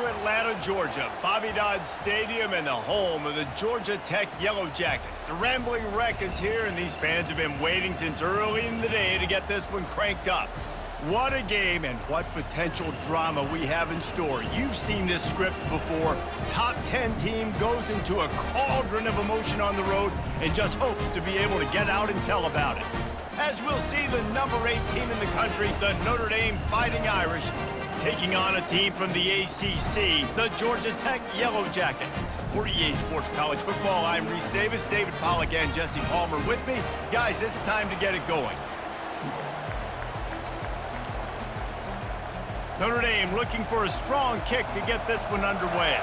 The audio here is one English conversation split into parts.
Atlanta, Georgia, Bobby Dodd Stadium and the home of the Georgia Tech Yellow Jackets. The Rambling Wreck is here, and these fans have been waiting since early in the day to get this one cranked up. What a game and what potential drama we have in store. You've seen this script before. Top 10 team goes into a cauldron of emotion on the road and just hopes to be able to get out and tell about it. As we'll see the number 8 team in the country, the Notre Dame Fighting Irish, taking on a team from the ACC, the Georgia Tech Yellow Jackets. For EA Sports College Football, I'm Reese Davis, David Pollack and Jesse Palmer with me. Guys, it's time to get it going. Notre Dame looking for a strong kick to get this one underway.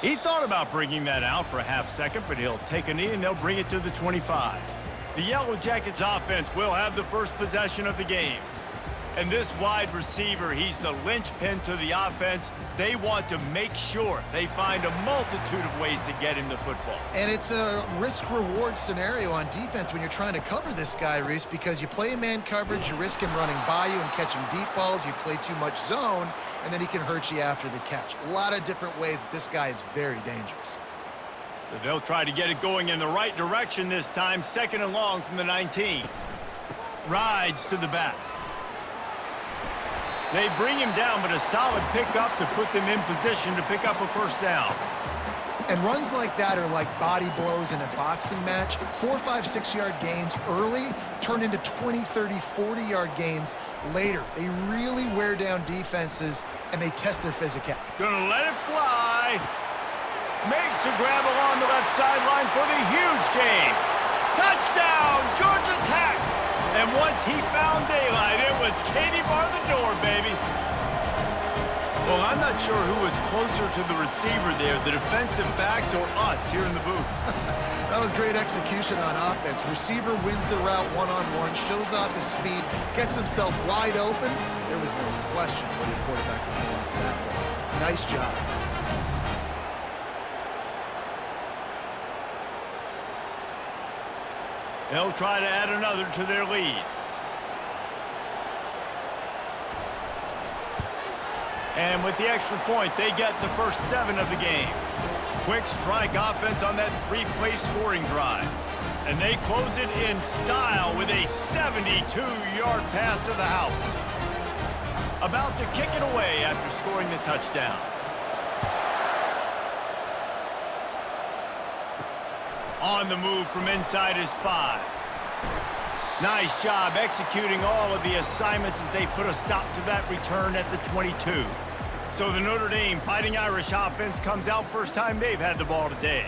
He thought about bringing that out for a half second, but he'll take a knee and they'll bring it to the 25. The Yellow Jackets offense will have the first possession of the game. And this wide receiver, he's the linchpin to the offense. They want to make sure they find a multitude of ways to get him the football. And it's a risk-reward scenario on defense when you're trying to cover this guy, Reese, because you play man coverage, you risk him running by you and catching deep balls. You play too much zone, and then he can hurt you after the catch. A lot of different ways that this guy is very dangerous. So they'll try to get it going in the right direction this time. 2nd and long from the 19. Rides to the back. They bring him down, but a solid pickup to put them in position to pick up a first down. And runs like that are like body blows in a boxing match. 4, 5, 6-yard gains early turn into 20, 30, 40-yard gains later. They really wear down defenses, and they test their physicality. Gonna let it fly. Makes the grab along the left sideline for the huge gain. Touchdown, Georgia Tech! And once he found daylight, it was Katie bar the door, baby. Well, I'm not sure who was closer to the receiver there, the defensive backs or us here in the booth. That was great execution on offense. Receiver wins the route one-on-one, shows off his speed, gets himself wide open. There was no question what the quarterback was going for that ball. Nice job. They'll try to add another to their lead. And with the extra point, they get the first 7 of the game. Quick strike offense on that 3-play scoring drive. And they close it in style with a 72-yard pass to the house. About to kick it away after scoring the touchdown. On the move from inside his 5. Nice job executing all of the assignments as they put a stop to that return at the 22. So the Notre Dame Fighting Irish offense comes out first time they've had the ball today.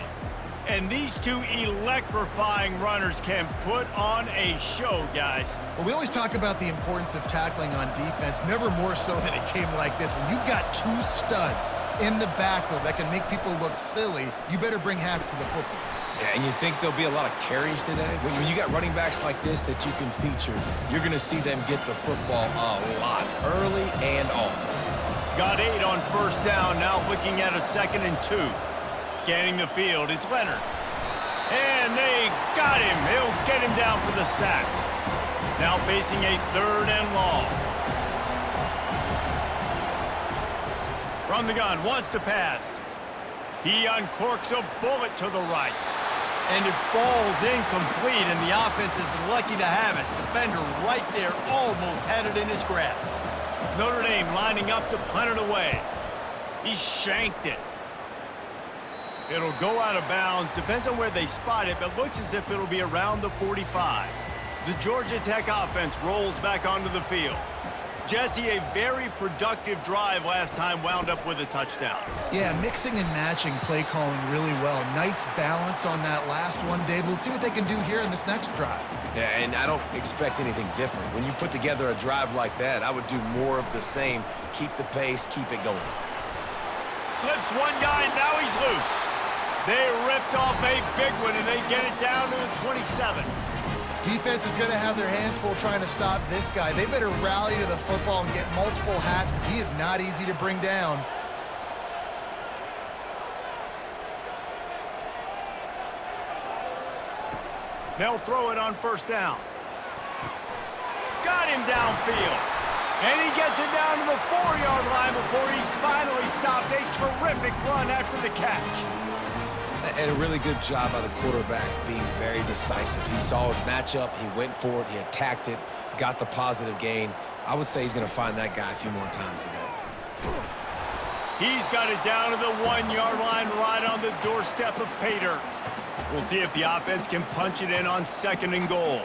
And these two electrifying runners can put on a show, guys. Well, we always talk about the importance of tackling on defense, never more so than it came like this. When you've got 2 studs in the backfield that can make people look silly, you better bring hats to the football. Yeah, and you think there'll be a lot of carries today? When you got running backs like this that you can feature, you're going to see them get the football a lot, early and often. Got 8 on first down, now looking at a 2nd and 2. Scanning the field, it's Leonard. And they got him. He'll get him down for the sack. Now facing a 3rd and long. From the gun, wants to pass. He uncorks a bullet to the right. And it falls incomplete, and the offense is lucky to have it. Defender right there almost had it in his grasp. Notre Dame lining up to punt it away. He shanked it. It'll go out of bounds. Depends on where they spot it, but looks as if it'll be around the 45. The Georgia Tech offense rolls back onto the field. Jesse, a very productive drive last time, wound up with a touchdown. Yeah, mixing and matching play calling really well. Nice balance on that last one, Dave. Let's see what they can do here in this next drive. Yeah, and I don't expect anything different. When you put together a drive like that, I would do more of the same. Keep the pace, keep it going. Slips one guy, and now he's loose. They ripped off a big one, and they get it down to the 27. Defense is going to have their hands full trying to stop this guy. They better rally to the football and get multiple hats because he is not easy to bring down. They'll throw it on first down. Got him running downfield. And he gets it down to the 4-yard line before he's finally stopped. A terrific run after the catch. And a really good job by the quarterback being very decisive. He saw his matchup, he went for it, he attacked it, got the positive gain. I would say he's going to find that guy a few more times today. He's got it down to the 1-yard line right on the doorstep of Pater. We'll see if the offense can punch it in on 2nd and goal.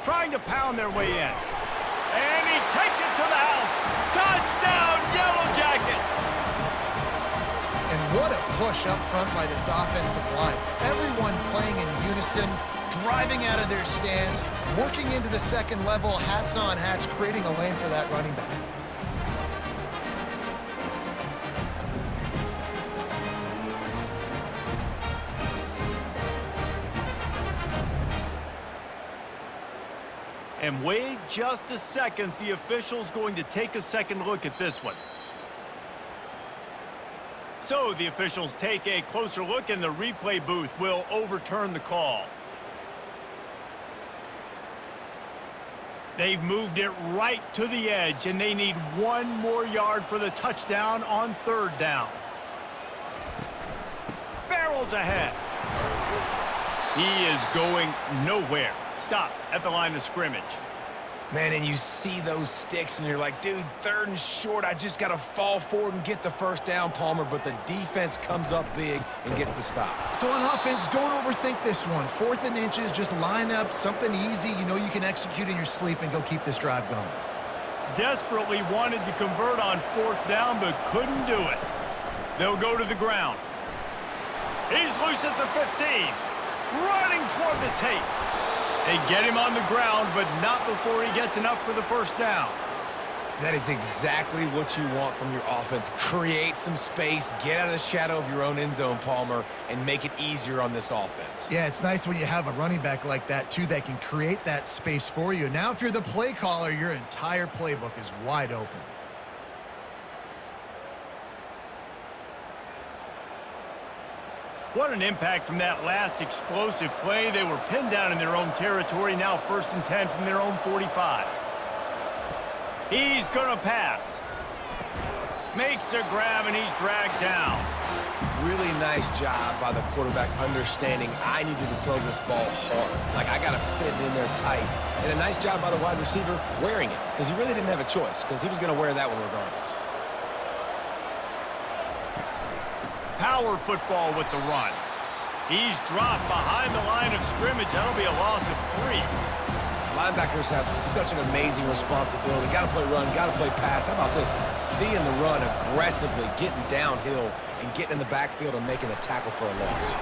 Trying to pound their way in. And he takes it to the house. Touchdown, Yellow Jackets! And what a push up front by this offensive line. Everyone playing in unison, driving out of their stance, working into the second level, hats on hats, creating a lane for that running back. And wait just a second, the official's going to take a second look at this one. So the officials take a closer look and the replay booth will overturn the call. They've moved it right to the edge and they need 1 more yard for the touchdown on 3rd down. Barrels ahead. He is going nowhere. Stop at the line of scrimmage. Man, and you see those sticks, and you're like, dude, 3rd and short, I just got to fall forward and get the 1st down, Palmer, but the defense comes up big and gets the stop. So on offense, don't overthink this one. 4th and inches, just line up something easy you know you can execute in your sleep and go keep this drive going. Desperately wanted to convert on 4th down, but couldn't do it. They'll go to the ground. He's loose at the 15, running toward the tape. They get him on the ground, but not before he gets enough for the 1st down. That is exactly what you want from your offense. Create some space, get out of the shadow of your own end zone, Palmer, and make it easier on this offense. Yeah, it's nice when you have a running back like that, too, that can create that space for you. Now, if you're the play caller, your entire playbook is wide open. What an impact from that last explosive play. They were pinned down in their own territory. Now 1st and 10 from their own 45. He's going to pass. Makes a grab, and he's dragged down. Really nice job by the quarterback understanding I needed to throw this ball hard. Like, I got to fit it in there tight. And a nice job by the wide receiver wearing it, because he really didn't have a choice, because he was going to wear that one regardless. Power football with the run. He's dropped behind the line of scrimmage. That'll be a loss of 3. Linebackers have such an amazing responsibility. Got to play run, got to play pass. How about this? Seeing the run aggressively, getting downhill, and getting in the backfield and making the tackle for a loss.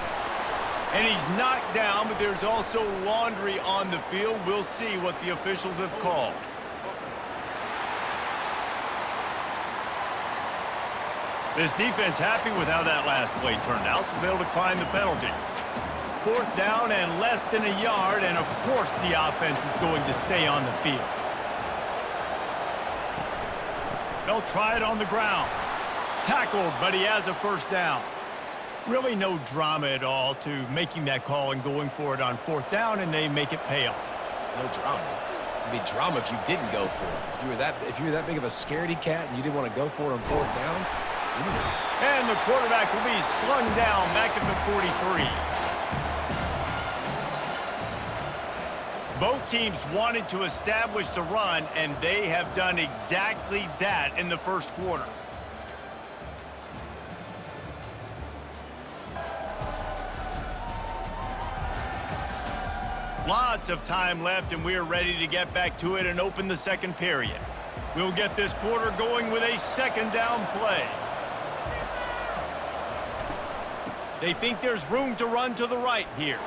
And he's knocked down, but there's also laundry on the field. We'll see what the officials have called. This defense happy with how that last play turned out, so they'll decline the penalty. 4th down and less than a yard, and of course the offense is going to stay on the field. They'll try it on the ground. Tackled, but he has a 1st down. Really no drama at all to making that call and going for it on 4th down, and they make it pay off. No drama. It'd be drama if you didn't go for it. If you were that big of a scaredy cat and you didn't want to go for it on 4th down. And the quarterback will be slung down back at the 43. Both teams wanted to establish the run, and they have done exactly that in the 1st quarter. Lots of time left, and we are ready to get back to it and open the 2nd period. We'll get this quarter going with a 2nd down play. They think there's room to run to the right here.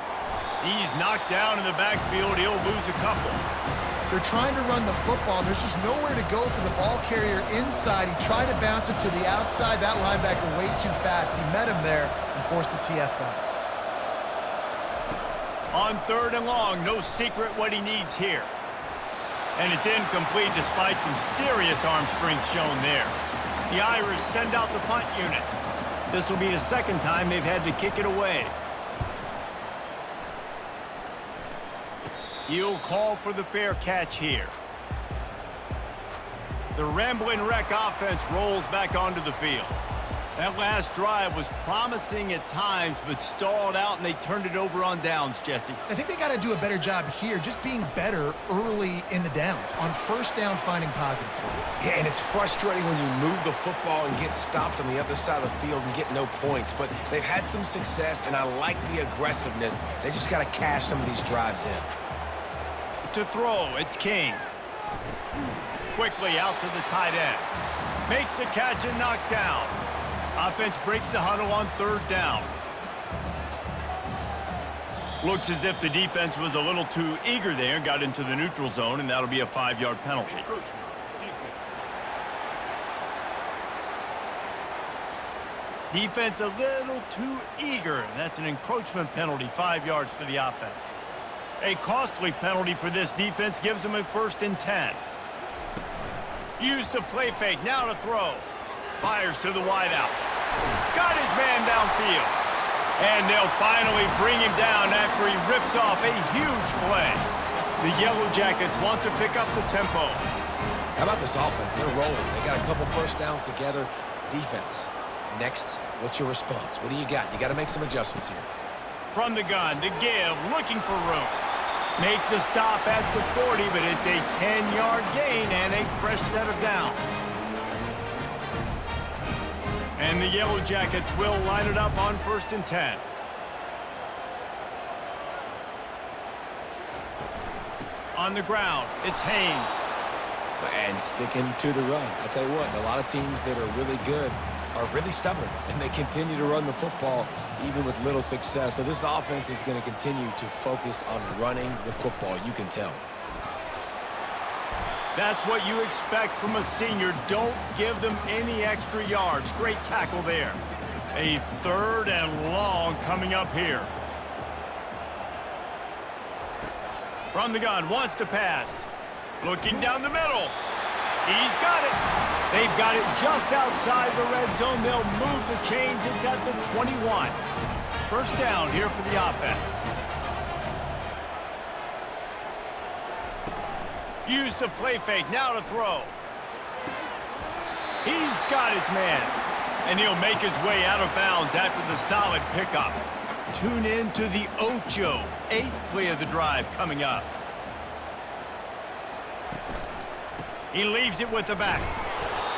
He's knocked down in the backfield. He'll lose a couple. They're trying to run the football. There's just nowhere to go for the ball carrier inside. He tried to bounce it to the outside. That linebacker way too fast. He met him there and forced the TFL. On 3rd and long, no secret what he needs here. And it's incomplete despite some serious arm strength shown there. The Irish send out the punt unit. This will be the 2nd time they've had to kick it away. He'll call for the fair catch here. The Rambling Wreck offense rolls back onto the field. That last drive was promising at times, but stalled out, and they turned it over on downs, Jesse. I think they got to do a better job here, just being better early in the downs. On first down, finding positive plays. Yeah, and it's frustrating when you move the football and get stopped on the other side of the field and get no points. But they've had some success, and I like the aggressiveness. They just got to cash some of these drives in. To throw, it's King. Quickly out to the tight end. Makes a catch and knocked down. Offense breaks the huddle on third down. Looks as if the defense was a little too eager there, got into the neutral zone, and that'll be a 5-yard penalty. Defense a little too eager. That's an encroachment penalty, 5 yards for the offense. A costly penalty for this defense gives them a 1st and 10. Use the play fake, now to throw. Fires to the wideout. Got his man downfield. And they'll finally bring him down after he rips off a huge play. The Yellow Jackets want to pick up the tempo. How about this offense? They're rolling. They got a couple first downs together. Defense. Next, what's your response? What do you got? You got to make some adjustments here. From the gun to give, looking for room. Make the stop at the 40, but it's a 10-yard gain and a fresh set of downs. And the Yellow Jackets will line it up on 1st and 10. On the ground, it's Haynes. And sticking to the run. I'll tell you what, a lot of teams that are really good are really stubborn, and they continue to run the football even with little success. So this offense is going to continue to focus on running the football. You can tell. That's what you expect from a senior. Don't give them any extra yards. Great tackle there. A 3rd and long coming up here. From the gun, wants to pass. Looking down the middle. He's got it. They've got it just outside the red zone. They'll move the chains. It's at the 21. 1st down here for the offense. Use the play fake, now to throw. He's got his man. And he'll make his way out of bounds after the solid pickup. Tune in to the Ocho. 8th play of the drive coming up. He leaves it with the back.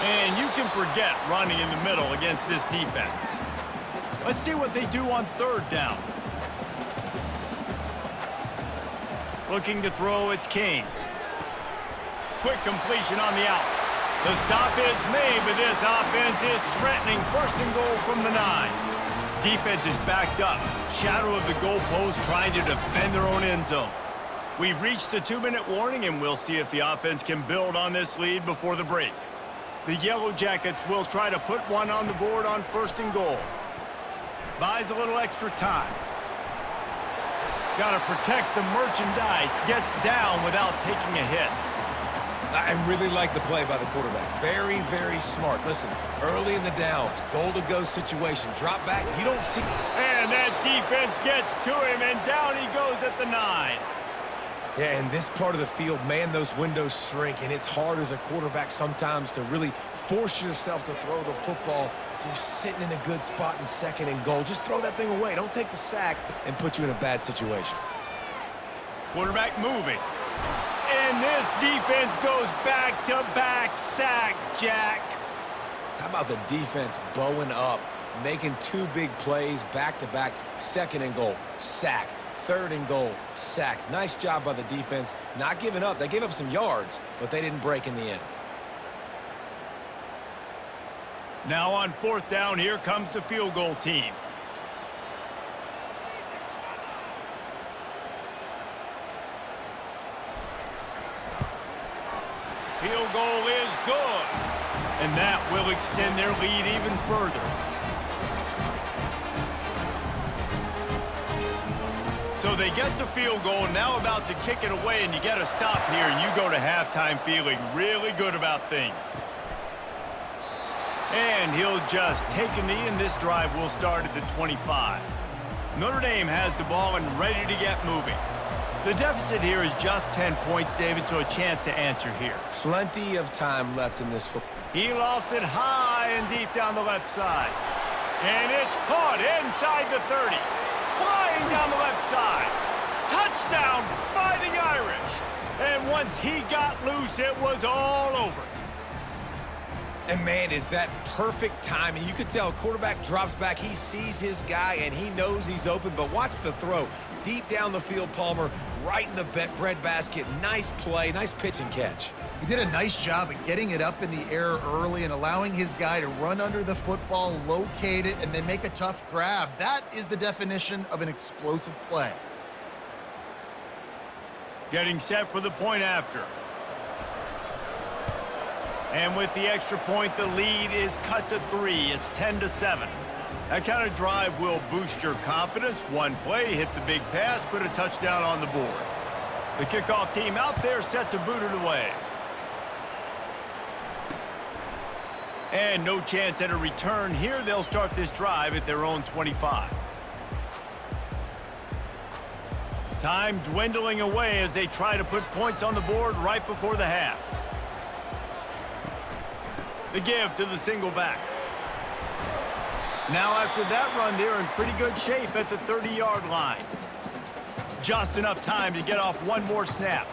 And you can forget running in the middle against this defense. Let's see what they do on 3rd down. Looking to throw, it's King. Quick completion on the out. The stop is made, but this offense is threatening. 1st and goal from the 9. Defense is backed up. Shadow of the goalpost trying to defend their own end zone. We've reached the 2-minute warning, and we'll see if the offense can build on this lead before the break. The Yellow Jackets will try to put one on the board on 1st and goal. Buys a little extra time. Got to protect the merchandise. Gets down without taking a hit. I really like the play by the quarterback. Very, very smart. Listen, early in the downs, goal-to-go situation. Drop back, you don't see... And that defense gets to him, and down he goes at the 9. Yeah, in this part of the field, man, those windows shrink, and it's hard as a quarterback sometimes to really force yourself to throw the football. You're sitting in a good spot in 2nd and goal. Just throw that thing away. Don't take the sack and put you in a bad situation. Quarterback moving. And this defense goes back-to-back sack, Jack. How about the defense bowing up, making 2 big plays back-to-back, 2nd and goal, sack. 3rd and goal, sack. Nice job by the defense. Not giving up. They gave up some yards, but they didn't break in the end. Now on 4th down, here comes the field goal team. Field goal is good. And that will extend their lead even further. So they get the field goal, now about to kick it away, and you get a stop here, and you go to halftime feeling really good about things. And he'll just take a knee, and this drive will start at the 25. Notre Dame has the ball and ready to get moving. The deficit here is just 10 points, David, so a chance to answer here. Plenty of time left in this football. He lofts it high and deep down the left side. And it's caught inside the 30. Flying down the left side. Touchdown, Fighting Irish. And once he got loose, it was all over. And, man, is that perfect timing. You could tell quarterback drops back. He sees his guy, and he knows he's open. But watch the throw. Deep down the field, Palmer, right in the bread basket. Nice play, nice pitch and catch. He did a nice job of getting it up in the air early and allowing his guy to run under the football, locate it, and then make a tough grab. That is the definition of an explosive play. Getting set for the point after. And with the extra point, the lead is cut to 3. It's 10-7. That kind of drive will boost your confidence. One play, hit the big pass, put a touchdown on the board. The kickoff team out there set to boot it away. And no chance at a return here. They'll start this drive at their own 25. Time dwindling away as they try to put points on the board right before the half. The give to the single back. Now after that run, they're in pretty good shape at the 30-yard line. Just enough time to get off one more snap.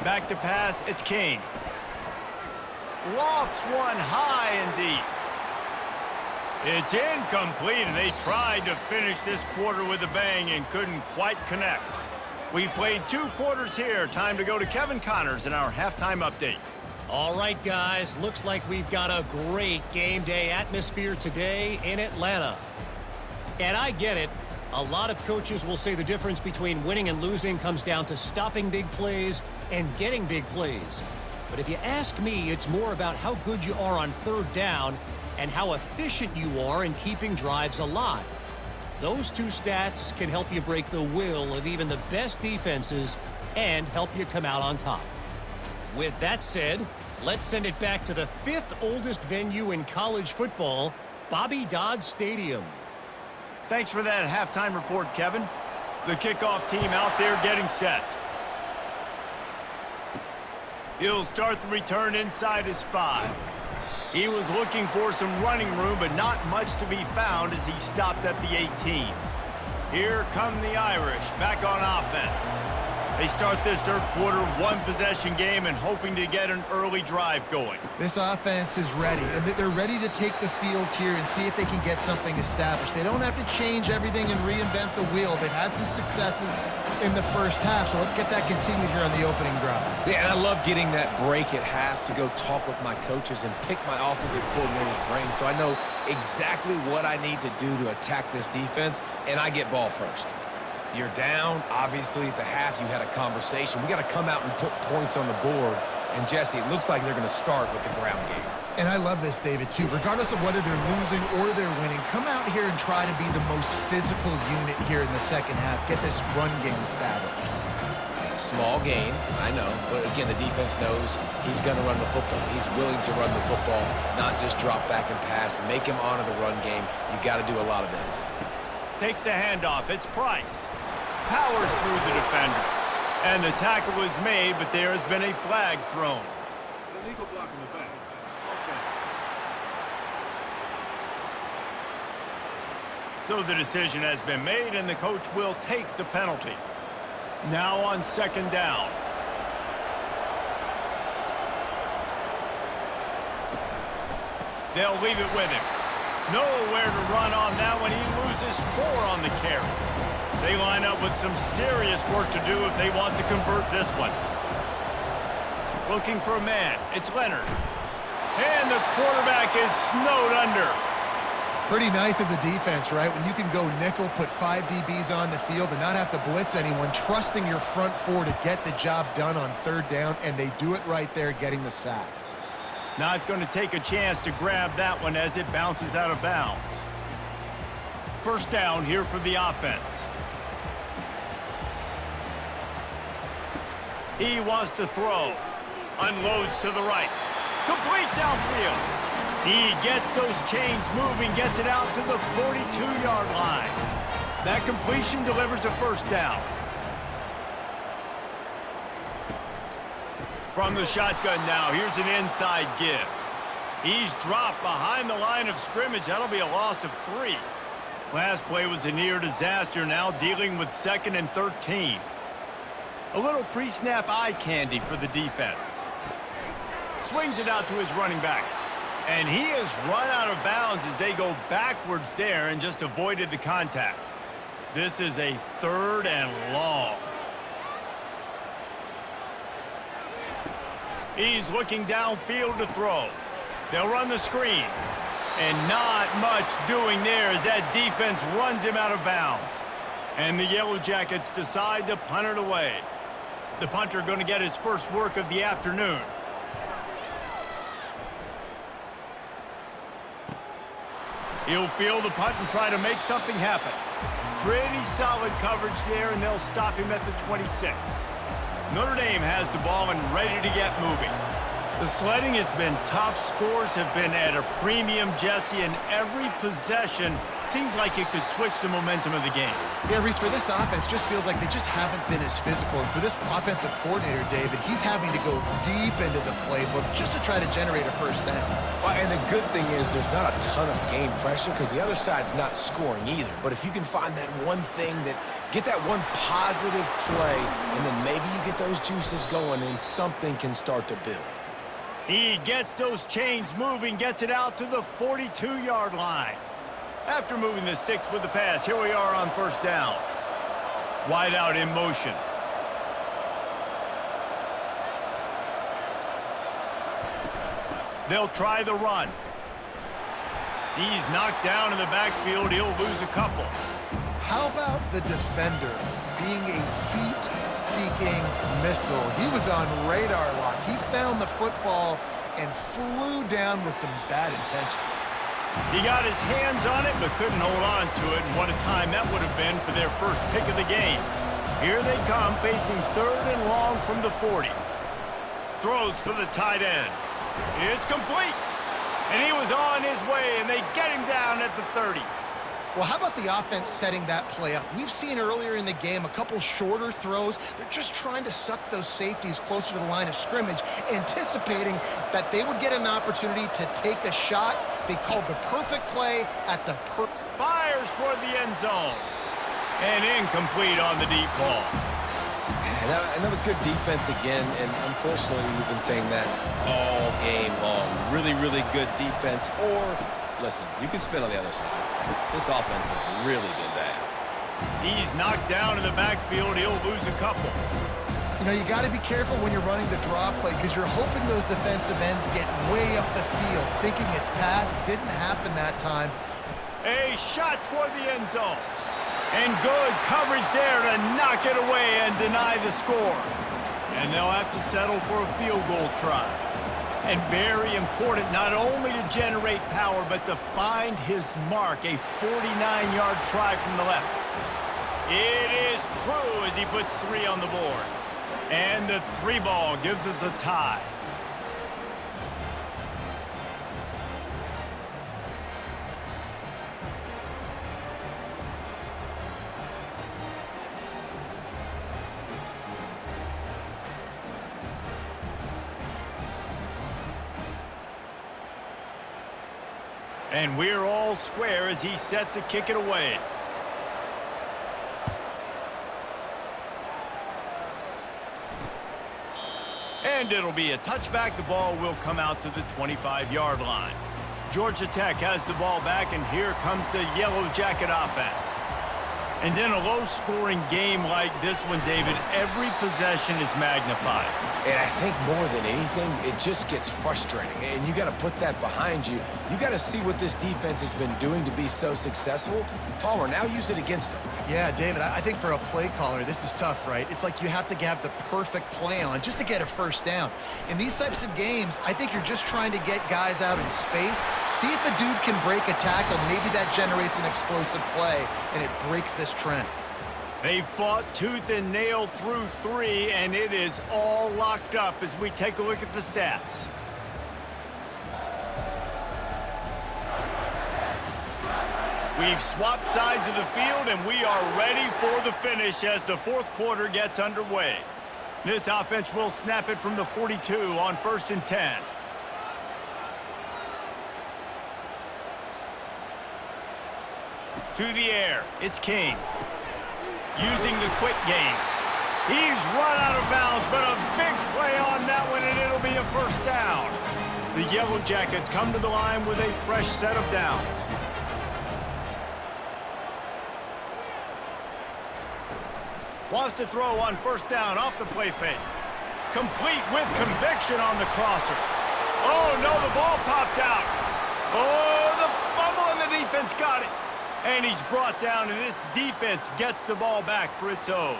Back to pass, it's King. Lofts one high and deep. It's incomplete, and they tried to finish this quarter with a bang and couldn't quite connect. We've played 2 quarters here. Time to go to Kevin Connors in our halftime update. All right, guys, looks like we've got a great game day atmosphere today in Atlanta. And I get it. A lot of coaches will say the difference between winning and losing comes down to stopping big plays and getting big plays. But if you ask me, it's more about how good you are on third down and how efficient you are in keeping drives alive. Those 2 stats can help you break the will of even the best defenses and help you come out on top. With that said, let's send it back to the 5th oldest venue in college football, Bobby Dodd Stadium. Thanks for that halftime report, Kevin. The kickoff team out there getting set. He'll start the return inside his 5. He was looking for some running room, but not much to be found as he stopped at the 18. Here come the Irish back on offense. They start this third quarter, 1-possession game and hoping to get an early drive going. This offense is ready, and they're ready to take the field here and see if they can get something established. They don't have to change everything and reinvent the wheel. They've had some successes in the first half, so let's get that continued here on the opening drive. Yeah, and I love getting that break at half to go talk with my coaches and pick my offensive coordinator's brain so I know exactly what I need to do to attack this defense, and I get ball first. You're down. Obviously, at the half, you had a conversation. We got to come out and put points on the board. And, Jesse, it looks like they're going to start with the ground game. And I love this, David, too. Regardless of whether they're losing or they're winning, come out here and try to be the most physical unit here in the second half. Get this run game established. Small gain, I know. But, again, the defense knows he's going to run the football. He's willing to run the football, not just drop back and pass. Make him honor the run game. You got to do a lot of this. Takes the handoff. It's Price. Powers through the defender. And the tackle is made, but there has been a flag thrown. Illegal block in the back. Okay. So the decision has been made, and the coach will take the penalty. Now on second down. They'll leave it with him. Nowhere to run on that one. He loses 4 on the carry. They line up with some serious work to do if they want to convert this one. Looking for a man. It's Leonard. And the quarterback is snowed under. Pretty nice as a defense, right? When you can go nickel, put 5 DBs on the field and not have to blitz anyone, trusting your front 4 to get the job done on third down, and they do it right there, getting the sack. Not going to take a chance to grab that one as it bounces out of bounds. First down here for the offense. He wants to throw. Unloads to the right. Complete downfield. He gets those chains moving, gets it out to the 42-yard line. That completion delivers a first down. From the shotgun now, here's an inside give. He's dropped behind the line of scrimmage. That'll be a loss of 3. Last play was a near disaster, now dealing with 2nd and 13. A little pre-snap eye candy for the defense. Swings it out to his running back. And he has run out of bounds as they go backwards there and just avoided the contact. This is a 3rd and long. He's looking downfield to throw. They'll run the screen. And not much doing there as that defense runs him out of bounds. And the Yellow Jackets decide to punt it away. The punter going to get his first work of the afternoon. He'll field the punt and try to make something happen. Pretty solid coverage there, and they'll stop him at the 26. Notre Dame has the ball and ready to get moving. The sledding has been tough. Scores have been at a premium, Jesse, and every possession seems like it could switch the momentum of the game. Yeah, Reese, for this offense, just feels like they just haven't been as physical. And for this offensive coordinator, David, he's having to go deep into the playbook just to try to generate a first down. Well, and the good thing is there's not a ton of game pressure because the other side's not scoring either. But if you can find that one thing get that one positive play, and then maybe you get those juices going and something can start to build. He gets those chains moving, gets it out to the 42-yard line. After moving the sticks with the pass, here we are on first down. Wide out in motion. They'll try the run. He's knocked down in the backfield. He'll lose a couple. How about the defender being a heat-seeking missile? He was on radar lock. He found the football and flew down with some bad intentions. He got his hands on it but couldn't hold on to it, and what a time that would have been for their first pick of the game. Here they come, facing 3rd and long from the 40. Throws for the tight end. It's complete. And he was on his way, and they get him down at the 30. Well, how about the offense setting that play up? We've seen earlier in the game a couple shorter throws. They're just trying to suck those safeties closer to the line of scrimmage, anticipating that they would get an opportunity to take a shot. They called the perfect play at the fires toward the end zone. And incomplete on the deep ball. And that was good defense again, and unfortunately we've been saying that all game long. Really, really good defense, or, listen, you can spin on the other side. This offense has really been bad. He's knocked down in the backfield. He'll lose a couple. You know, you got to be careful when you're running the draw play because you're hoping those defensive ends get way up the field, thinking it's pass. Didn't happen that time. A shot toward the end zone. And good coverage there to knock it away and deny the score. And they'll have to settle for a field goal try. And very important not only to generate power, but to find his mark, a 49-yard try from the left. It is true as he puts 3 on the board. And the 3 ball gives us a tie. And we're all square as he's set to kick it away. And it'll be a touchback. The ball will come out to the 25-yard line. Georgia Tech has the ball back, and here comes the Yellow Jacket offense. And in a low-scoring game like this one, David, every possession is magnified. And I think more than anything, it just gets frustrating. And you got to put that behind you. You got to see what this defense has been doing to be so successful. Palmer, now use it against them. Yeah, David, I think for a play caller, this is tough, right? It's like you have to have the perfect play on just to get a first down. In these types of games, I think you're just trying to get guys out in space, see if a dude can break a tackle. Maybe that generates an explosive play, and it breaks this trend. They fought tooth and nail through 3, and it is all locked up as we take a look at the stats. We've swapped sides of the field, and we are ready for the finish as the fourth quarter gets underway. This offense will snap it from the 42 on 1st and 10. To the air, it's King. Using the quick game. He's run out of bounds, but a big play on that one, and it'll be a first down. The Yellow Jackets come to the line with a fresh set of downs. Wants to throw on 1st down off the play fake. Complete with conviction on the crosser. Oh, no, the ball popped out. Oh, the fumble, and the defense got it. And he's brought down, and this defense gets the ball back for its own.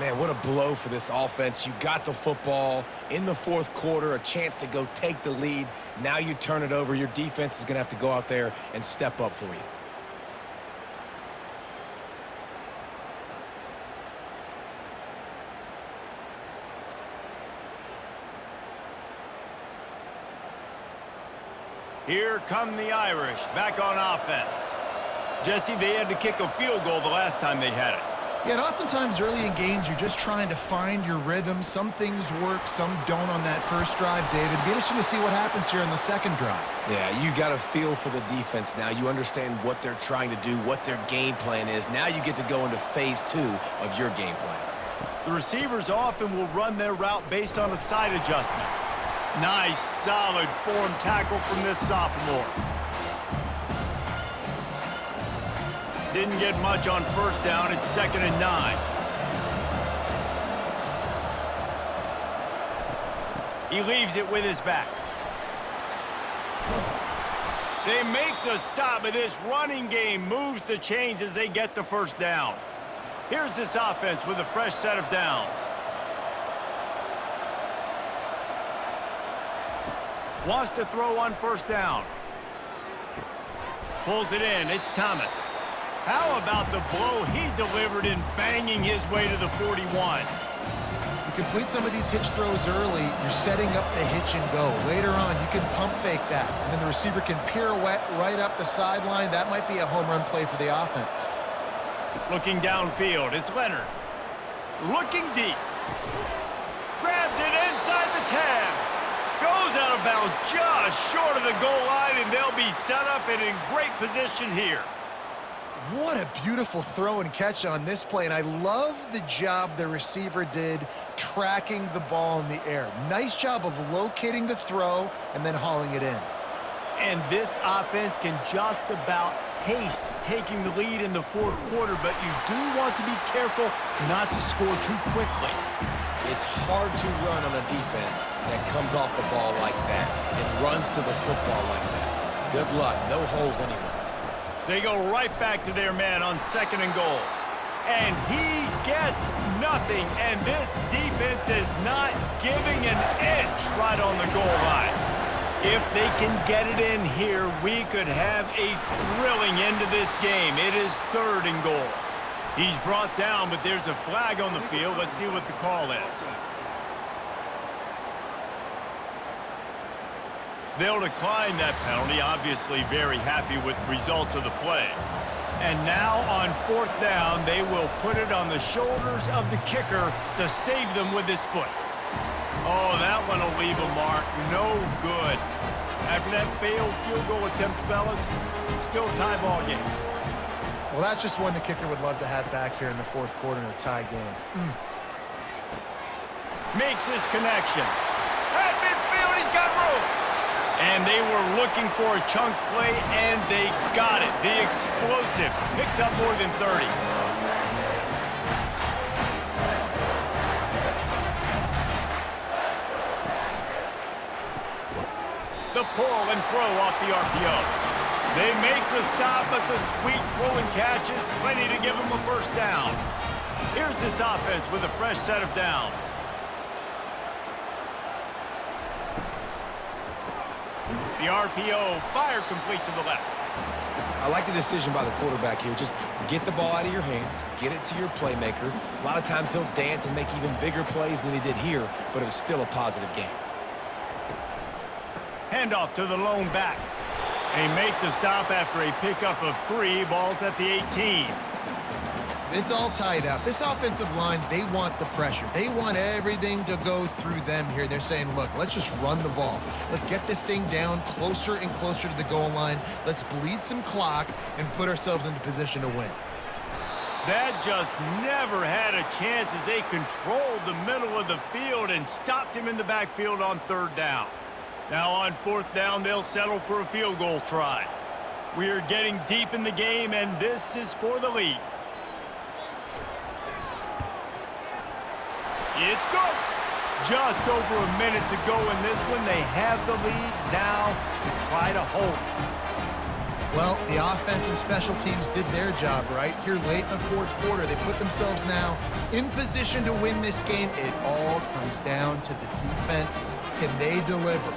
Man, what a blow for this offense. You got the football in the fourth quarter, a chance to go take the lead. Now you turn it over. Your defense is going to have to go out there and step up for you. Here come the Irish back on offense. Jesse, they had to kick a field goal the last time they had it. Yeah, and oftentimes early in games, you're just trying to find your rhythm. Some things work, some don't on that first drive, David. It'd be interesting to see what happens here in the second drive. Yeah, you got a feel for the defense now. You understand what they're trying to do, what their game plan is. Now you get to go into phase 2 of your game plan. The receivers often will run their route based on a side adjustment. Nice, solid form tackle from this sophomore. Didn't get much on 1st down. It's 2nd and 9. He leaves it with his back. They make the stop, but this running game moves the chains as they get the 1st down. Here's this offense with a fresh set of downs. Wants to throw on 1st down. Pulls it in. It's Thomas. How about the blow he delivered in banging his way to the 41? You complete some of these hitch throws early, you're setting up the hitch and go. Later on, you can pump fake that, and then the receiver can pirouette right up the sideline. That might be a home run play for the offense. Looking downfield, it's Leonard. Looking deep. Grabs it inside the 10. Goes out of bounds just short of the goal line, and they'll be set up and in great position here. What a beautiful throw and catch on this play, and I love the job the receiver did tracking the ball in the air. Nice job of locating the throw and then hauling it in. And this offense can just about taste taking the lead in the fourth quarter, but you do want to be careful not to score too quickly. It's hard to run on a defense that comes off the ball like that and runs to the football like that. Good luck. No holes anywhere. They go right back to their man on 2nd and goal. And he gets nothing, and this defense is not giving an inch right on the goal line. If they can get it in here, we could have a thrilling end to this game. It is 3rd and goal. He's brought down, but there's a flag on the field. Let's see what the call is. They'll decline that penalty, obviously very happy with the results of the play. And now on 4th down, they will put it on the shoulders of the kicker to save them with his foot. Oh, that one will leave a mark. No good. After that failed field goal attempt, fellas, still tie ball game. Well, that's just one the kicker would love to have back here in the fourth quarter in a tie game. Makes his connection. At midfield, he's got room. And they were looking for a chunk play, and they got it. The explosive picks up more than 30. The pull and throw off the RPO. They make the stop, but the sweet pull and catch is plenty to give them a 1st down. Here's this offense with a fresh set of downs. The RPO, fire complete to the left. I like the decision by the quarterback here. Just get the ball out of your hands, get it to your playmaker. A lot of times he'll dance and make even bigger plays than he did here, but it was still a positive game. Handoff to the lone back. They make the stop after a pickup of 3 balls at the 18. It's all tied up. This offensive line, they want the pressure. They want everything to go through them here. They're saying, look, let's just run the ball. Let's get this thing down closer and closer to the goal line. Let's bleed some clock and put ourselves into position to win. That just never had a chance as they controlled the middle of the field and stopped him in the backfield on 3rd down. Now on 4th down, they'll settle for a field goal try. We are getting deep in the game, and this is for the lead. It's good. Just over a minute to go in this one. They have the lead now to try to hold it. Well, the offense and special teams did their job, right? Here late in the 4th quarter, they put themselves now in position to win this game. It all comes down to the defense. Can they deliver?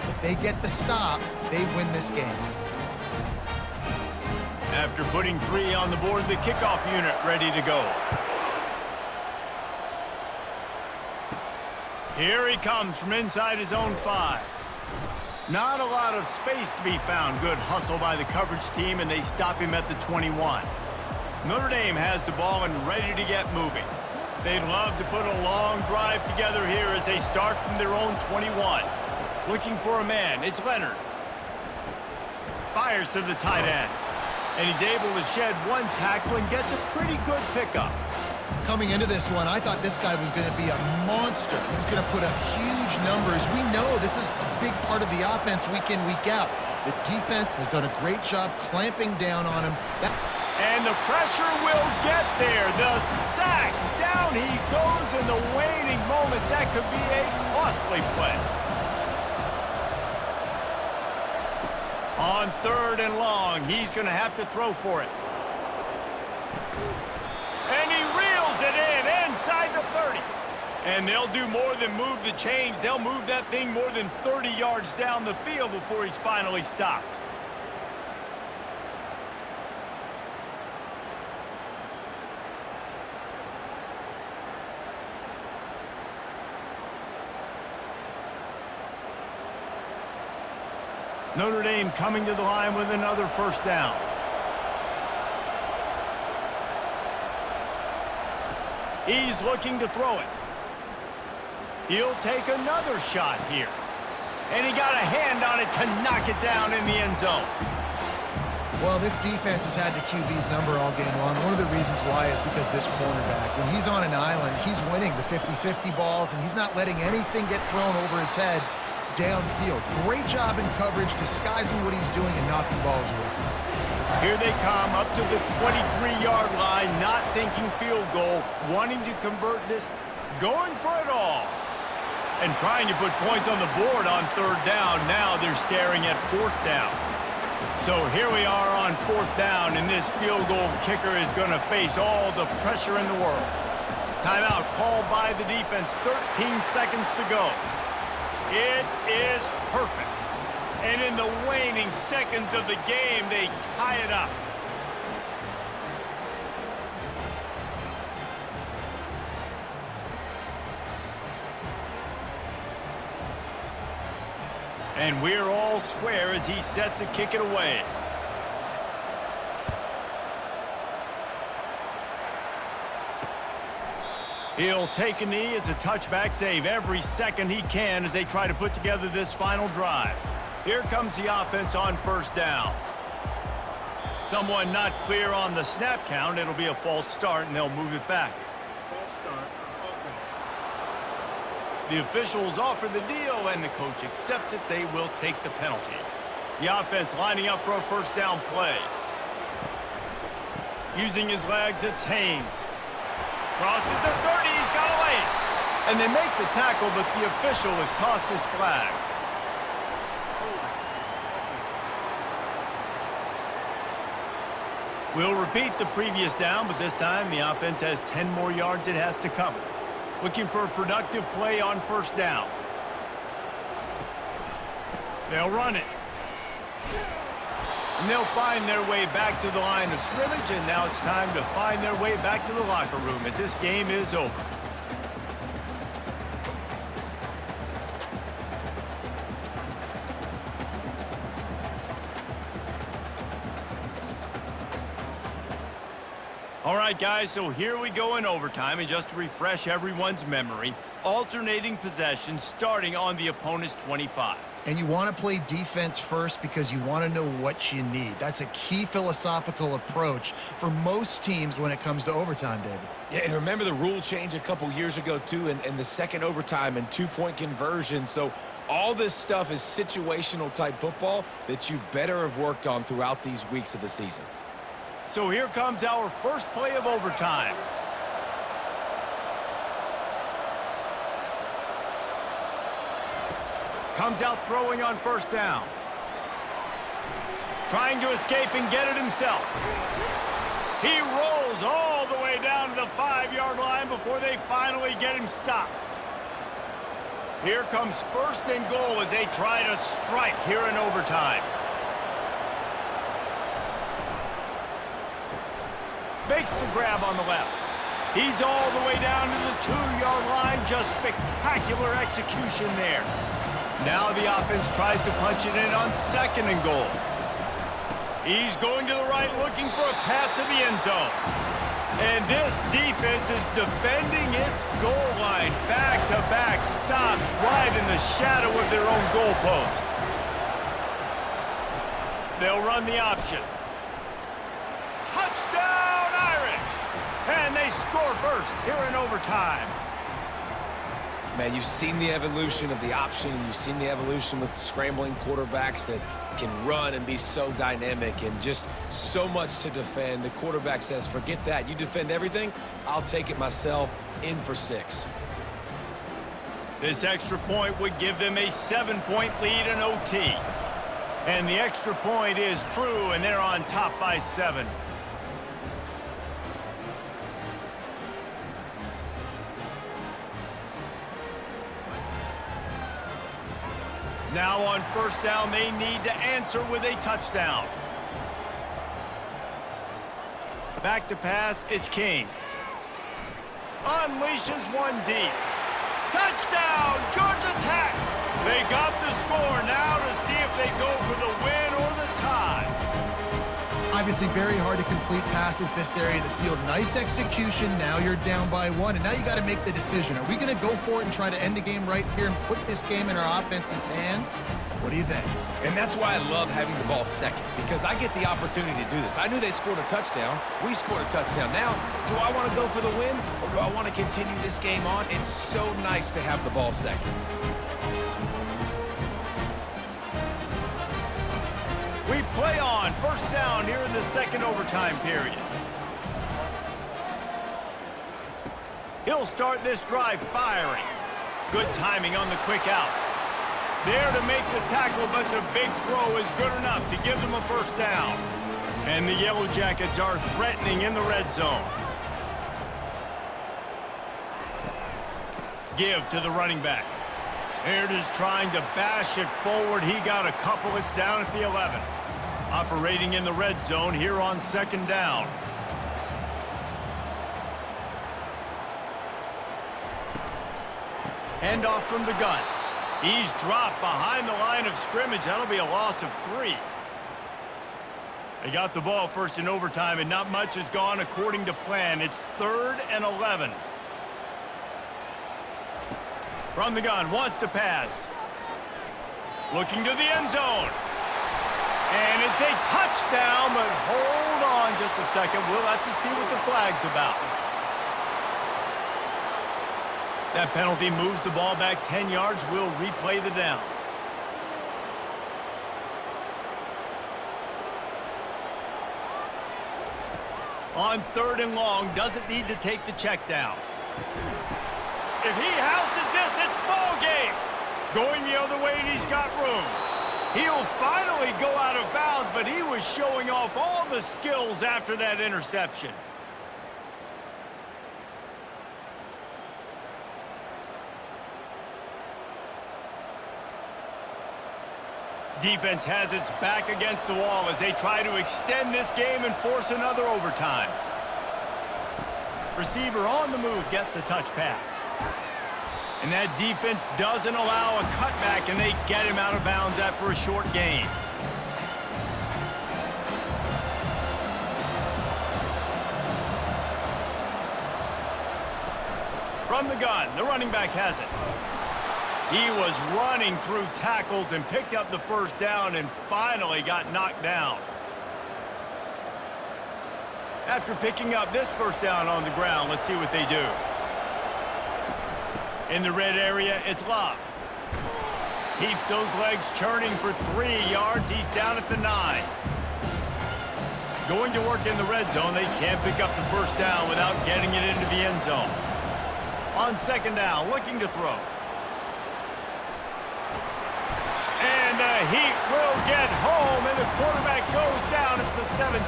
If they get the stop, they win this game. After putting 3 on the board, the kickoff unit ready to go. Here he comes from inside his own 5. Not a lot of space to be found. Good hustle by the coverage team, and they stop him at the 21. Notre Dame has the ball and ready to get moving. They'd love to put a long drive together here as they start from their own 21. Looking for a man. It's Leonard. Fires to the tight end. And he's able to shed 1 tackle and gets a pretty good pickup. Coming into this one, I thought this guy was going to be a monster. He was going to put up huge numbers. We know this is a big part of the offense week in, week out. The defense has done a great job clamping down on him. And the pressure will get there. The sack. Down he goes in the waning moments. That could be a costly play. On 3rd and long, he's going to have to throw for it. And he reels it in inside the 30. And they'll do more than move the chains. They'll move that thing more than 30 yards down the field before he's finally stopped. Notre Dame coming to the line with another 1st down. He's looking to throw it. He'll take another shot here. And he got a hand on it to knock it down in the end zone. Well, this defense has had the QB's number all game long. One of the reasons why is because this cornerback, when he's on an island, he's winning the 50-50 balls, and he's not letting anything get thrown over his head downfield. Great job in coverage, disguising what he's doing and knocking balls away. Here they come up to the 23-yard line, not thinking field goal, wanting to convert this, going for it all. And trying to put points on the board on 3rd down. Now they're staring at 4th down. So here we are on 4th down, and this field goal kicker is going to face all the pressure in the world. Timeout called by the defense, 13 seconds to go. It is perfect. And in the waning seconds of the game, they tie it up. And we're all square as he's set to kick it away. He'll take a knee. It's a touchback save every second he can as they try to put together this final drive. Here comes the offense on 1st down. Someone not clear on the snap count. It'll be a false start, and they'll move it back. False start, offense. The officials offer the deal, and the coach accepts it. They will take the penalty. The offense lining up for a 1st down play. Using his legs, it's Haynes. Crosses the 30, he's got a lane. And they make the tackle, but the official has tossed his flag. We'll repeat the previous down, but this time the offense has 10 more yards it has to cover. Looking for a productive play on 1st down. They'll run it. And they'll find their way back to the line of scrimmage, and now it's time to find their way back to the locker room as this game is over. right, guys, so here we go in overtime, and just to refresh everyone's memory, alternating possession starting on the opponent's 25. And you want to play defense first because you want to know what you need. That's a key philosophical approach for most teams when it comes to overtime, David. Yeah, and remember the rule change a couple years ago, too, and the second overtime and two-point conversion. So all this stuff is situational-type football that you better have worked on throughout these weeks of the season. So here comes our first play of overtime. Comes out throwing on first down. Trying to escape and get it himself. He rolls all the way down to the 5-yard line before they finally get him stopped. Here comes first and goal as they try to strike here in overtime. Makes the grab on the left. He's all the way down to the 2-yard line. Just spectacular execution there. Now the offense tries to punch it in on second and goal. He's going to the right, looking for a path to the end zone. And this defense is defending its goal line. Back-to-back stops right in the shadow of their own goalpost. They'll run the option. Touchdown, Irish! And they score first here in overtime. Man, you've seen the evolution of the option, and you've seen the evolution with scrambling quarterbacks that can run and be so dynamic and just so much to defend. The quarterback says, forget that. You defend everything, I'll take it myself. In for 6. This extra point would give them a 7-point lead in OT. And the extra point is true, and they're on top by 7. Now on first down, they need to answer with a touchdown. Back to pass, it's King. Unleashes one deep. Touchdown, Georgia Tech! They got the score now to see if they go for the win or the tie. Obviously very hard to complete passes this area of the field. Nice execution. Now you're down by 1, and now you got to make the decision. Are we going to go for it and try to end the game right here and put this game in our offense's hands? What do you think? And that's why I love having the ball second, because I get the opportunity to do this. I knew they scored a touchdown. We scored a touchdown. Now, do I want to go for the win, or do I want to continue this game on? It's so nice to have the ball second. We play on first down here in the second overtime period. He'll start this drive firing. Good timing on the quick out. There to make the tackle, but the big throw is good enough to give them a first down. And the Yellow Jackets are threatening in the red zone. Give to the running back. Here it is trying to bash it forward. He got a couple. It's down at the 11. Operating in the red zone here on second down. Handoff from the gun. He's dropped behind the line of scrimmage. That'll be a loss of 3. They got the ball first in overtime, and not much has gone according to plan. It's 3rd and 11. From the gun, wants to pass. Looking to the end zone. And it's a touchdown, but hold on just a second. We'll have to see what the flag's about. That penalty moves the ball back 10 yards. We'll replay the down. On 3rd and long, doesn't need to take the check down. If he houses this, it's ball game. Going the other way, and he's got room. He'll finally go out of bounds, but he was showing off all the skills after that interception. Defense has its back against the wall as they try to extend this game and force another overtime. Receiver on the move gets the touch pass. And that defense doesn't allow a cutback, and they get him out of bounds after a short gain. From the gun, the running back has it. He was running through tackles and picked up the first down and finally got knocked down. After picking up this first down on the ground, let's see what they do. In the red area, it's Love. Keeps those legs churning for 3 yards. He's down at the 9. Going to work in the red zone. They can't pick up the first down without getting it into the end zone. On second down, looking to throw. And the Heat will get home, and the quarterback goes down at the 17.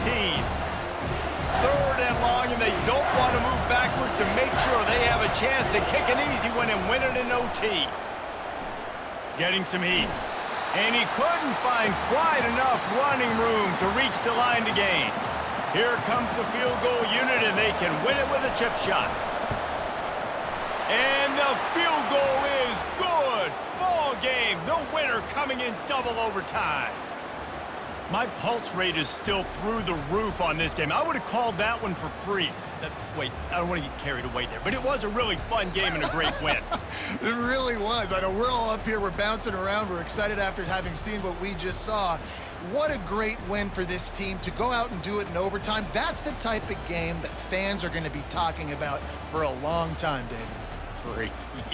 Third and long, and they don't want to move backwards to make sure they have a chance to kick an easy one and win it in OT. Getting some heat. And he couldn't find quite enough running room to reach the line to gain. Here comes the field goal unit, and they can win it with a chip shot. And the field goal is good. Ball game. The winner coming in double overtime. My pulse rate is still through the roof on this game. I would have called that one for free. Wait, I don't want to get carried away there, but it was a really fun game and a great win. It really was. I know we're all up here, we're bouncing around, we're excited after having seen what we just saw. What a great win for this team to go out and do it in overtime. That's the type of game that fans are going to be talking about for a long time, David. Free.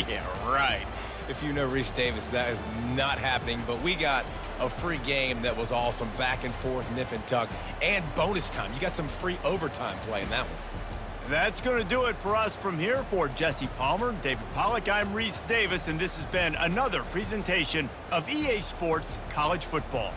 Yeah, right. If you know Reese Davis, that is not happening, but we got a free game that was awesome, back and forth, nip and tuck, and bonus time. You got some free overtime play in that one. That's going to do it for us from here. For Jesse Palmer, David Pollack, I'm Reese Davis, and this has been another presentation of EA Sports College Football.